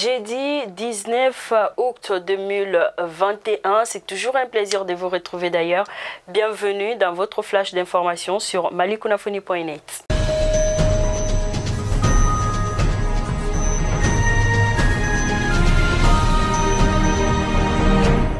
Jeudi 19 août 2021, c'est toujours un plaisir de vous retrouver d'ailleurs. Bienvenue dans votre flash d'information sur malikunafoni.net.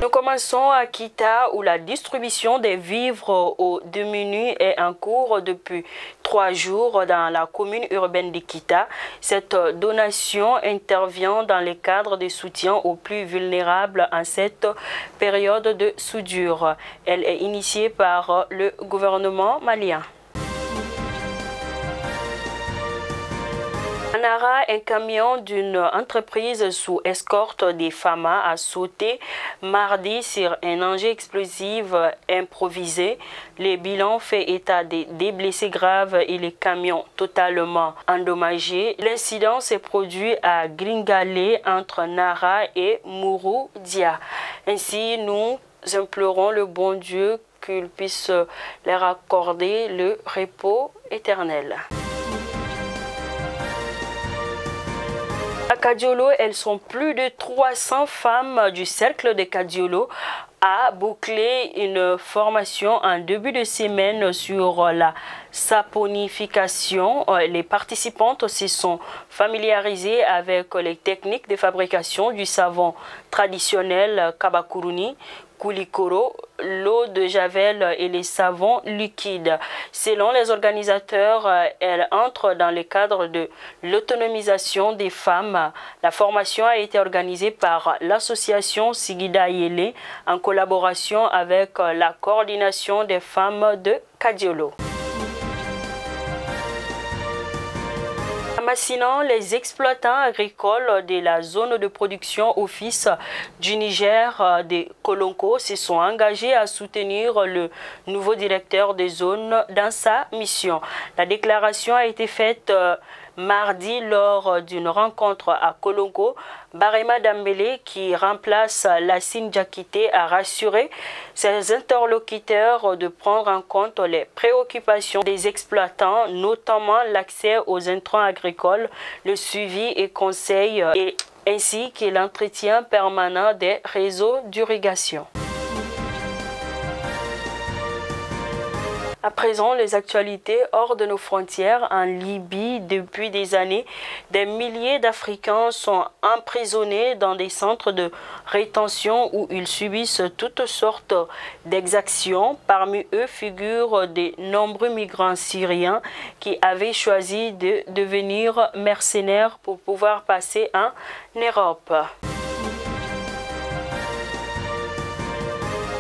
Nous commençons à Kita où la distribution des vivres aux démunis est en cours depuis 3 jours dans la commune urbaine de Kita. Cette donation intervient dans le cadre de soutien aux plus vulnérables en cette période de soudure. Elle est initiée par le gouvernement malien. À Nara, un camion d'une entreprise sous escorte des FAMA a sauté mardi sur un engin explosif improvisé. Le bilan fait état des blessés graves et les camions totalement endommagés. L'incident s'est produit à Gringale entre Nara et Mouroudia. Ainsi, nous implorons le bon Dieu qu'il puisse leur accorder le repos éternel. À Kadiolo, elles sont plus de 300 femmes du cercle de Kadiolo à boucler une formation en début de semaine sur la saponification. Les participantes se sont familiarisées avec les techniques de fabrication du savon traditionnel Kabakuruni, Kulikoro, l'eau de javel et les savons liquides. Selon les organisateurs, elle entre dans le cadre de l'autonomisation des femmes. La formation a été organisée par l'association Sigida Yele en collaboration avec la coordination des femmes de Kadiolo. Massinan, les exploitants agricoles de la zone de production office du Niger de Kolonko se sont engagés à soutenir le nouveau directeur des zones dans sa mission. La déclaration a été faite mardi lors d'une rencontre à Kolonko. Barema Dambele, qui remplace Lassine Diakité, a rassuré ses interlocuteurs de prendre en compte les préoccupations des exploitants, notamment l'accès aux intrants agricoles, le suivi et conseil, ainsi que l'entretien permanent des réseaux d'irrigation. À présent, les actualités hors de nos frontières. En Libye, depuis des années, des milliers d'Africains sont emprisonnés dans des centres de rétention où ils subissent toutes sortes d'exactions. Parmi eux figurent de nombreux migrants syriens qui avaient choisi de devenir mercenaires pour pouvoir passer en Europe.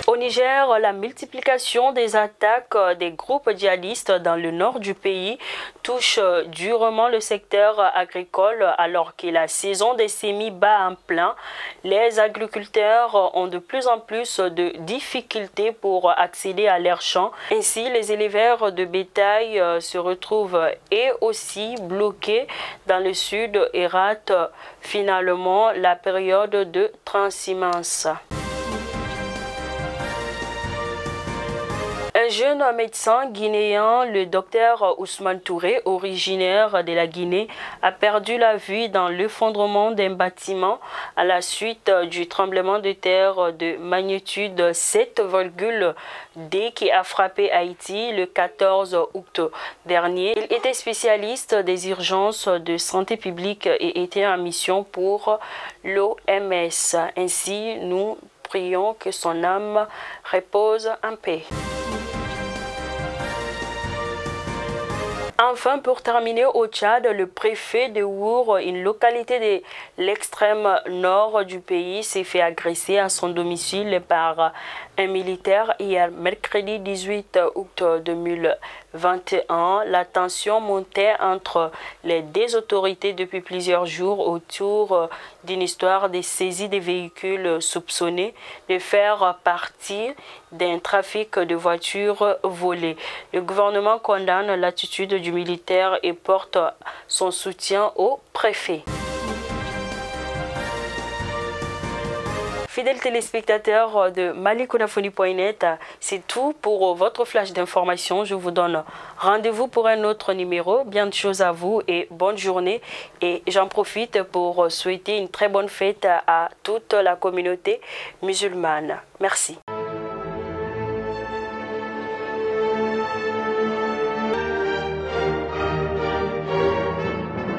Au Niger, la multiplication des attaques des groupes djihadistes dans le nord du pays touche durement le secteur agricole alors que la saison des semis bat en plein. Les agriculteurs ont de plus en plus de difficultés pour accéder à leurs champs. Ainsi, les éleveurs de bétail se retrouvent eux aussi bloqués dans le sud et ratent finalement la période de transhumance. Un jeune médecin guinéen, le docteur Ousmane Touré, originaire de la Guinée, a perdu la vue dans l'effondrement d'un bâtiment à la suite du tremblement de terre de magnitude 7,2 qui a frappé Haïti le 14 août dernier. Il était spécialiste des urgences de santé publique et était en mission pour l'OMS. Ainsi, nous prions que son âme repose en paix. Enfin, pour terminer, au Tchad, le préfet de Our, une localité de l'extrême nord du pays, s'est fait agresser à son domicile par un militaire hier, mercredi 18 août 2021. La tension montait entre les deux autorités depuis plusieurs jours autour d'une histoire de saisie des véhicules soupçonnés de faire partie d'un trafic de voitures volées. Le gouvernement condamne l'attitude du militaire et porte son soutien au préfet. Fidèles téléspectateurs de malikonafoni.net, c'est tout pour votre flash d'information. Je vous donne rendez-vous pour un autre numéro. Bien de choses à vous et bonne journée. Et j'en profite pour souhaiter une très bonne fête à toute la communauté musulmane. Merci.